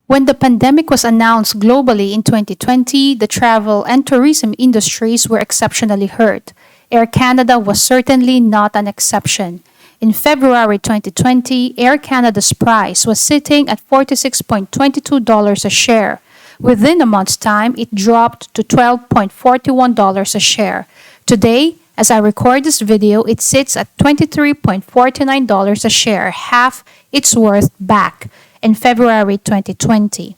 When the pandemic was announced globally in 2020, the travel and tourism industries were exceptionally hurt. Air Canada was certainly not an exception. In February 2020, Air Canada's price was sitting at $46.22 a share. Within a month's time, it dropped to $12.41 a share. Today, as I record this video, it sits at $23.49 a share, half its worth back in February 2020.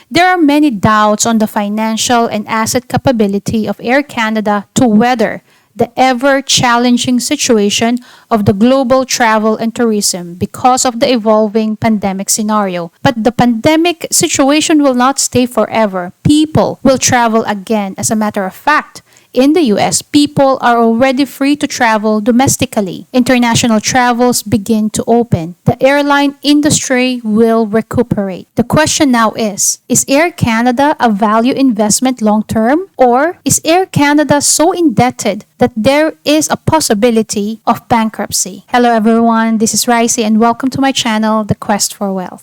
There are many doubts on the financial and asset capability of Air Canada to weather the ever-challenging situation of the global travel and tourism because of the evolving pandemic scenario. But the pandemic situation will not stay forever. People will travel again. As a matter of fact, in the US, people are already free to travel domestically. International travels begin to open. The airline industry will recuperate. The question now is Air Canada a value investment long-term? Or is Air Canada so indebted that there is a possibility of bankruptcy? Hello everyone, this is Ricey and welcome to my channel, The Quest for Wealth.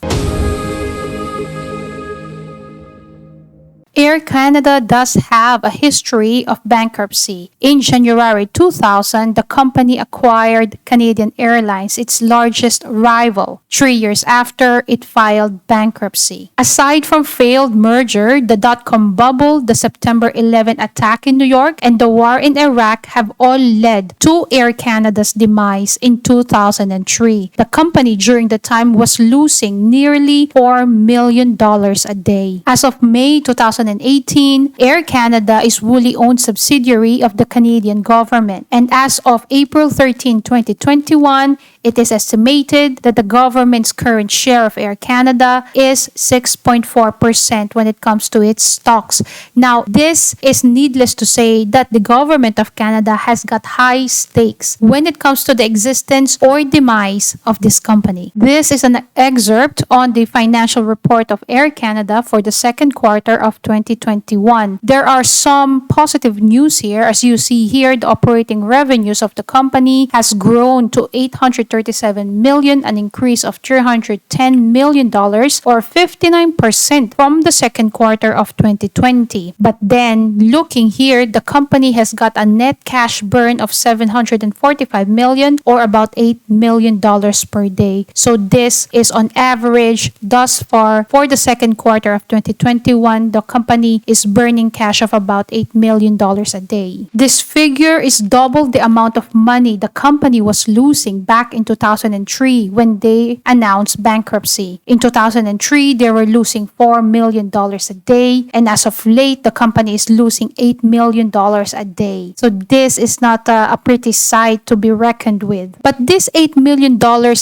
Air Canada does have a history of bankruptcy. In January 2000, the company acquired Canadian Airlines, its largest rival. 3 years after, it filed bankruptcy. Aside from failed merger, the dot-com bubble, the September 11 attack in New York, and the war in Iraq have all led to Air Canada's demise in 2003. The company during the time was losing nearly $4 million a day. As of May 2018, Air Canada is wholly owned subsidiary of the Canadian government. And as of April 13, 2021, it is estimated that the government's current share of Air Canada is 6.4% when it comes to its stocks. Now, this is needless to say that the government of Canada has got high stakes when it comes to the existence or demise of this company. This is an excerpt on the financial report of Air Canada for the second quarter of 2021. There are some positive news here. As you see here, the operating revenues of the company has grown to $837 million, an increase of $310 million or 59% from the second quarter of 2020. But then, looking here, the company has got a net cash burn of $745 million or about $8 million per day. So this is on average thus far for the second quarter of 2021, the company is burning cash of about $8 million a day. This figure is double the amount of money the company was losing back in 2003 when they announced bankruptcy. In 2003, they were losing $4 million a day, and as of late, the company is losing $8 million a day. So this is not a pretty sight to be reckoned with. But this $8 million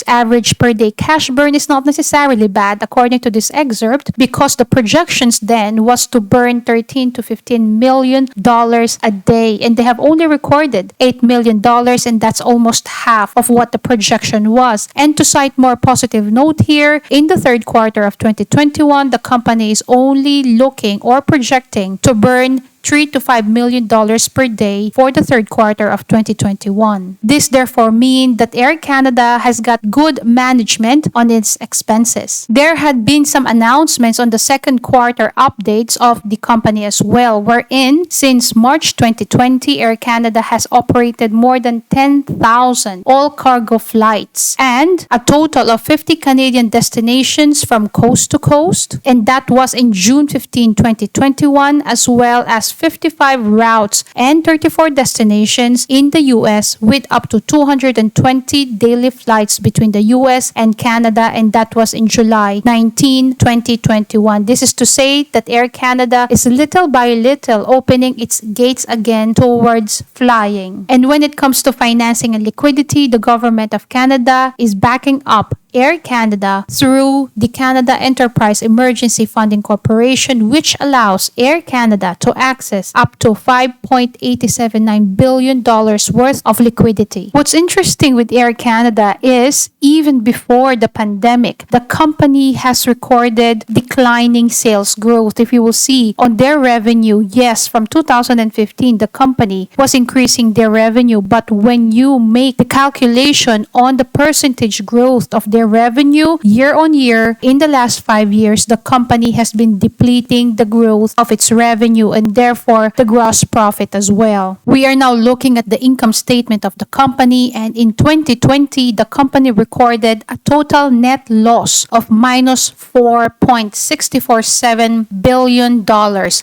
average per day cash burn is not necessarily bad according to this excerpt, because the projections then was to burn $13 to $15 million a day, and they have only recorded $8 million, and that's almost half of what the projection was. And to cite more positive note here, in the third quarter of 2021, the company is only looking or projecting to burn $3 to $5 million per day for the third quarter of 2021. This therefore means that Air Canada has got good management on its expenses. There had been some announcements on the second quarter updates of the company as well, wherein since March 2020, Air Canada has operated more than 10,000 all-cargo flights and a total of 50 Canadian destinations from coast to coast, and that was in June 15, 2021, as well as 55 routes and 34 destinations in the US with up to 220 daily flights between the US and Canada, and that was in July 19, 2021. This is to say that Air Canada is little by little opening its gates again towards flying. And when it comes to financing and liquidity, the government of Canada is backing up Air Canada through the Canada Enterprise Emergency Funding Corporation, which allows Air Canada to access up to $5.879 billion worth of liquidity. What's interesting with Air Canada is even before the pandemic, the company has recorded declining sales growth. If you will see on their revenue, yes, from 2015, the company was increasing their revenue, but when you make the calculation on the percentage growth of their their revenue year on year, in the last 5 years, the company has been depleting the growth of its revenue and therefore the gross profit as well. We are now looking at the income statement of the company, and in 2020, the company recorded a total net loss of minus $4.647 billion.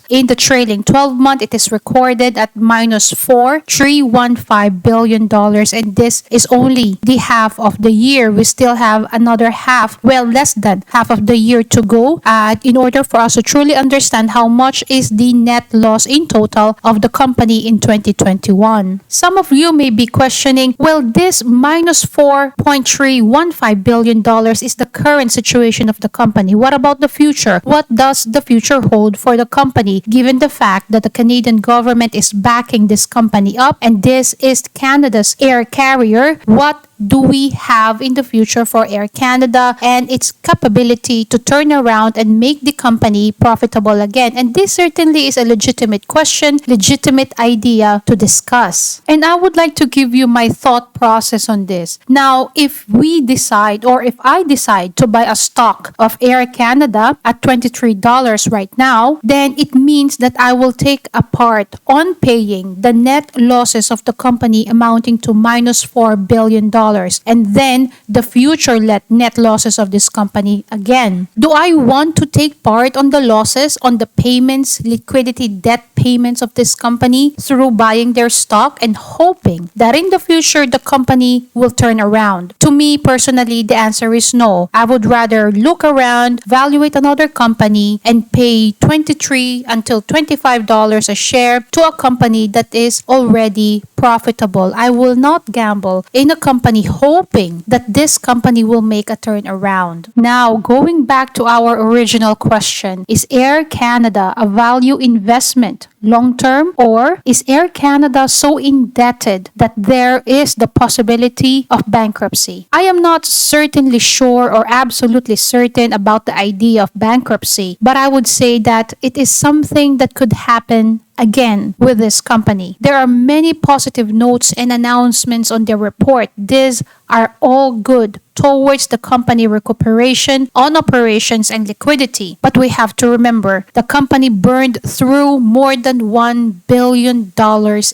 In the trailing 12 month, it is recorded at minus $4.315 billion, and this is only the half of the year. We still have another half, well, less than half of the year to go in order for us to truly understand how much is the net loss in total of the company in 2021. Some of you may be questioning, well, this minus $4.315 billion is the current situation of the company. What about the future? What does the future hold for the company, given the fact that the Canadian government is backing this company up and this is Canada's air carrier? What do we have in the future for Air Canada and its capability to turn around and make the company profitable again? And this certainly is a legitimate question, legitimate idea to discuss. And I would like to give you my thought process on this. Now, if we decide, or if I decide to buy a stock of Air Canada at $23 right now, then it means that I will take a part on paying the net losses of the company amounting to minus $4 billion. And then the future net losses of this company again. Do I want to take part on the losses, on the payments, liquidity, debt payments of this company through buying their stock and hoping that in the future the company will turn around? To me personally, the answer is no. I would rather look around, evaluate another company, and pay $23 until $25 a share to a company that is already profitable. I will not gamble in a company hoping that this company will make a turnaround. Now, going back to our original question, is Air Canada a value investment long term, or is Air Canada so indebted that there is the possibility of bankruptcy? I am not certainly sure or absolutely certain about the idea of bankruptcy, but I would say that it is something that could happen again with this company. There are many positive notes and announcements on their report. These are all good towards the company recuperation on operations and liquidity. But we have to remember, the company burned through more than $1 billion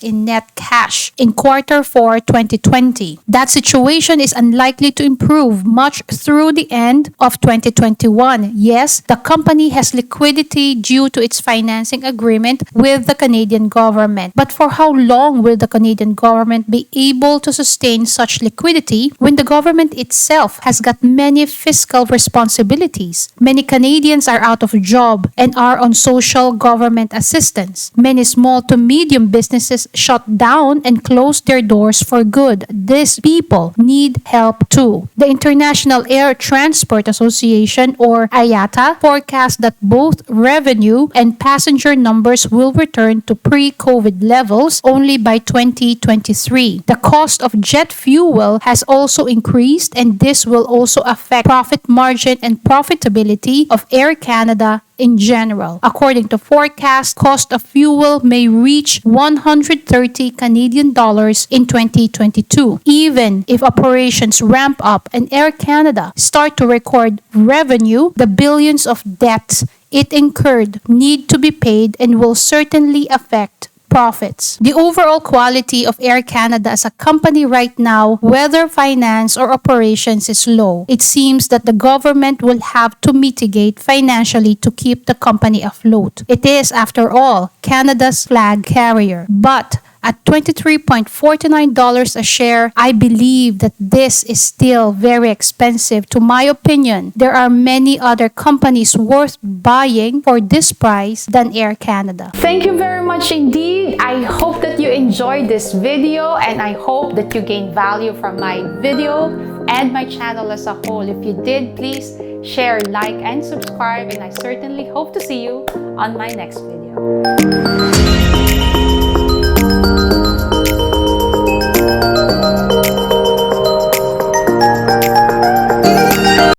in net cash in Q4 2020. That situation is unlikely to improve much through the end of 2021. Yes, the company has liquidity due to its financing agreement with the Canadian government. But for how long will the Canadian government be able to sustain such liquidity when the government itself has got many fiscal responsibilities? Many Canadians are out of a job and are on social government assistance. Many small to medium businesses shut down and closed their doors for good. These people need help too. The International Air Transport Association, or IATA, forecasts that both revenue and passenger numbers will return to pre-COVID levels only by 2023. The cost of jet fuel has also increased, and this will also affect profit margin and profitability of Air Canada in general. According to forecast, cost of fuel may reach 130 Canadian dollars in 2022. Even if operations ramp up and Air Canada start to record revenue, the billions of debts it incurred need to be paid and will certainly affect profits. The overall quality of Air Canada as a company right now, whether finance or operations, is low. It seems that the government will have to mitigate financially to keep the company afloat. It is, after all, Canada's flag carrier. But at $23.49 a share, I believe that this is still very expensive. To my opinion, there are many other companies worth buying for this price than Air Canada. Thank you very much indeed. I hope that you enjoyed this video, and I hope that you gained value from my video and my channel as a whole. If you did, please share, like, and subscribe, and I certainly hope to see you on my next video.